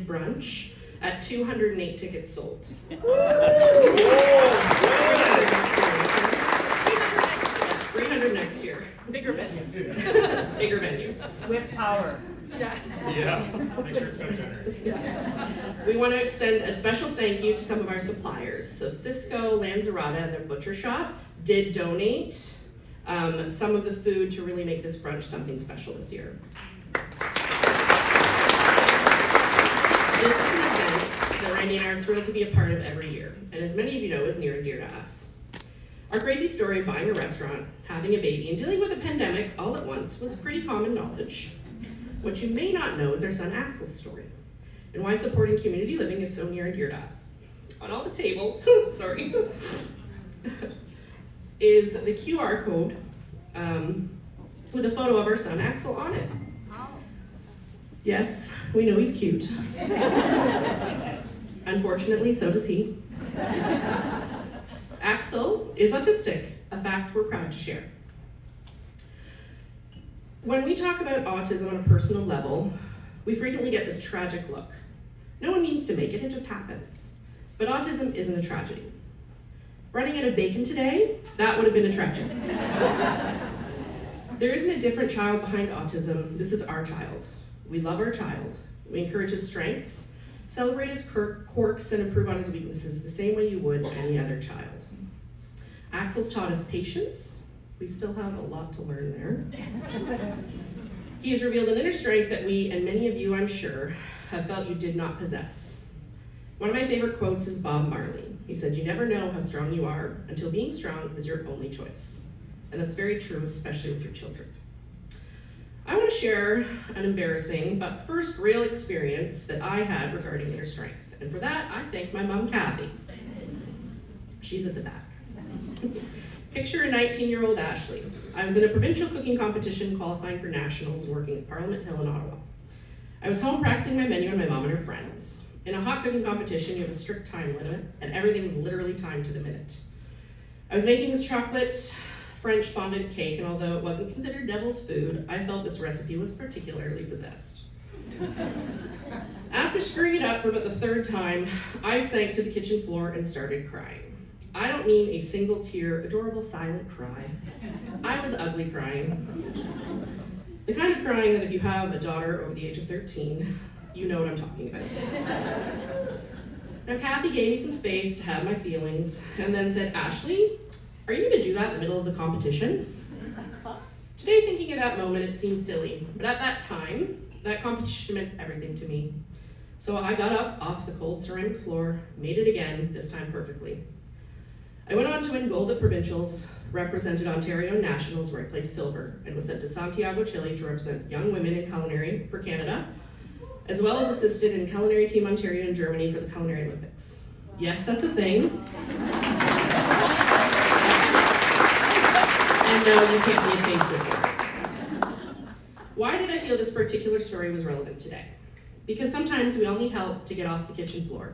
Brunch at 208 tickets sold. 300 next year. Bigger venue. Bigger venue. With power. Yeah, make sure it's got a generator. Yeah. We want to extend a special thank you to some of our suppliers. So Cisco, Lanzarata, and their butcher shop did donate some of the food to really make this brunch something special this year. This is an event that Randy and I are thrilled to be a part of every year, and as many of you know, is near and dear to us. Our crazy story of buying a restaurant, having a baby, and dealing with a pandemic all at once was pretty common knowledge. What you may not know is our son Axel's story, and why supporting community living is so near and dear to us. On all the tables, sorry, is the QR code with a photo of our son Axel on it. Yes, we know he's cute. Unfortunately, so does he. Axel is autistic, a fact we're proud to share. When we talk about autism on a personal level, we frequently get this tragic look. No one means to make it, it just happens. But autism isn't a tragedy. Running out of bacon today, that would have been a tragedy. There isn't a different child behind autism, this is our child. We love our child. We encourage his strengths, celebrate his quirks, and improve on his weaknesses the same way you would any other child. Axel's taught us patience. We still have a lot to learn there. He has revealed an inner strength that we, and many of you, I'm sure, have felt you did not possess. One of my favorite quotes is Bob Marley. He said, "You never know how strong you are until being strong is your only choice." And that's very true, especially with your children. I want to share an embarrassing, but first real experience that I had regarding inner strength. And for that, I thank my mom, Kathy. She's at the back. Picture a 19-year-old Ashley. I was in a provincial cooking competition qualifying for nationals and working at Parliament Hill in Ottawa. I was home practicing my menu on my mom and her friends. In a hot cooking competition, you have a strict time limit, and everything's literally timed to the minute. I was making this chocolate French fondant cake, and although it wasn't considered devil's food, I felt this recipe was particularly possessed. After screwing it up for about the third time, I sank to the kitchen floor and started crying. I don't mean a single tear, adorable silent cry. I was ugly crying. The kind of crying that if you have a daughter over the age of 13, you know what I'm talking about. Now, Kathy gave me some space to have my feelings and then said, "Ashley, are you gonna do that in the middle of the competition?" Today, thinking of that moment, it seems silly, but at that time, that competition meant everything to me. So I got up off the cold ceramic floor, made it again, this time perfectly. I went on to win gold at provincials, represented Ontario Nationals where I placed silver, and was sent to Santiago, Chile to represent young women in culinary for Canada, as well as assisted in Culinary Team Ontario in Germany for the Culinary Olympics. Yes, that's a thing. And no, you can't be a taster here. Why did I feel this particular story was relevant today? Because sometimes we all need help to get off the kitchen floor.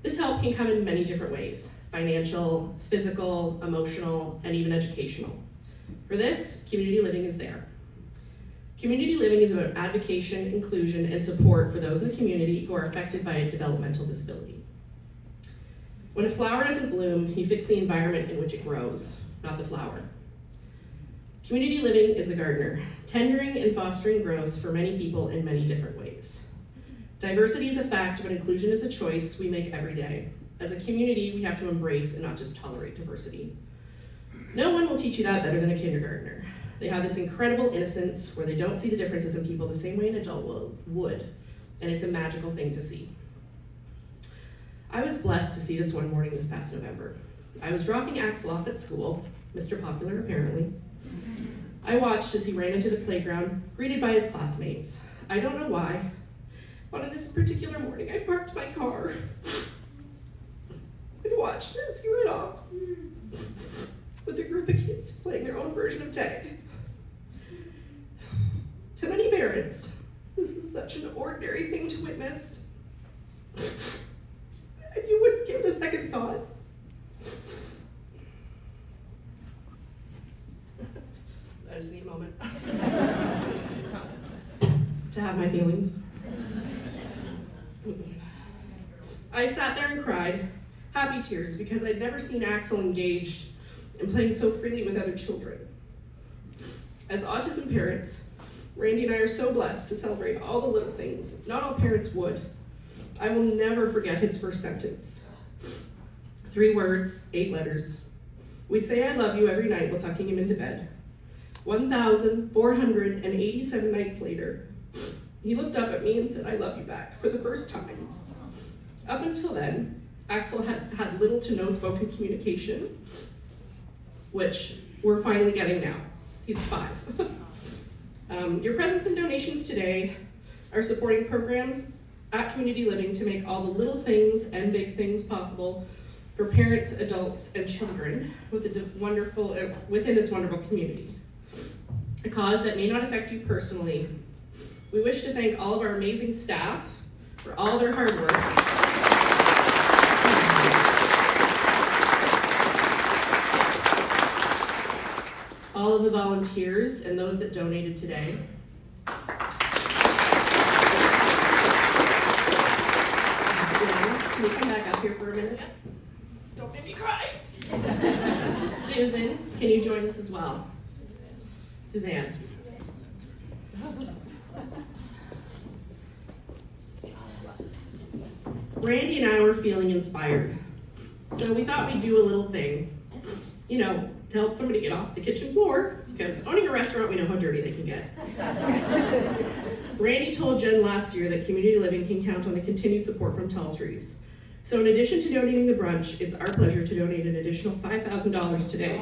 This help can come in many different ways: financial, physical, emotional, and even educational. For this, community living is there. Community living is about advocacy, inclusion, and support for those in the community who are affected by a developmental disability. When a flower doesn't bloom, you fix the environment in which it grows, not the flower. Community living is the gardener, tendering and fostering growth for many people in many different ways. Diversity is a fact, but inclusion is a choice we make every day. As a community, we have to embrace and not just tolerate diversity. No one will teach you that better than a kindergartner. They have this incredible innocence where they don't see the differences in people the same way an adult would, and it's a magical thing to see. I was blessed to see this one morning this past November. I was dropping Axel off at school, Mr. Popular apparently. I watched as he ran into the playground, greeted by his classmates. I don't know why, but on this particular morning, I parked my car and watched as he ran off with a group of kids playing their own version of tag. To many parents, this is such an ordinary thing to witness, and you wouldn't give it a second thought. I just need a moment to have my feelings. I sat there and cried, happy tears, because I'd never seen Axel engaged in playing so freely with other children. As autism parents, Randy and I are so blessed to celebrate all the little things not all parents would. I will never forget his first sentence. 3 words, 8 letters. We say I love you every night while tucking him into bed. 1,487 nights later, he looked up at me and said, I love you back, for the first time. Up until then, Axel had little to no spoken communication, which we're finally getting now. He's 5. Your presents and donations today are supporting programs at Community Living to make all the little things and big things possible for parents, adults, and children within this wonderful community. A cause that may not affect you personally. We wish to thank all of our amazing staff for all their hard work. All of the volunteers and those that donated today. Can you come back up here for a minute? Don't make me cry. Susan, can you join us as well? Suzanne. Randy and I were feeling inspired, so we thought we'd do a little thing, to help somebody get off the kitchen floor, because owning a restaurant, we know how dirty they can get. Randy told Jen last year that Community Living can count on the continued support from Tall Trees. So in addition to donating the brunch, it's our pleasure to donate an additional $5,000 today.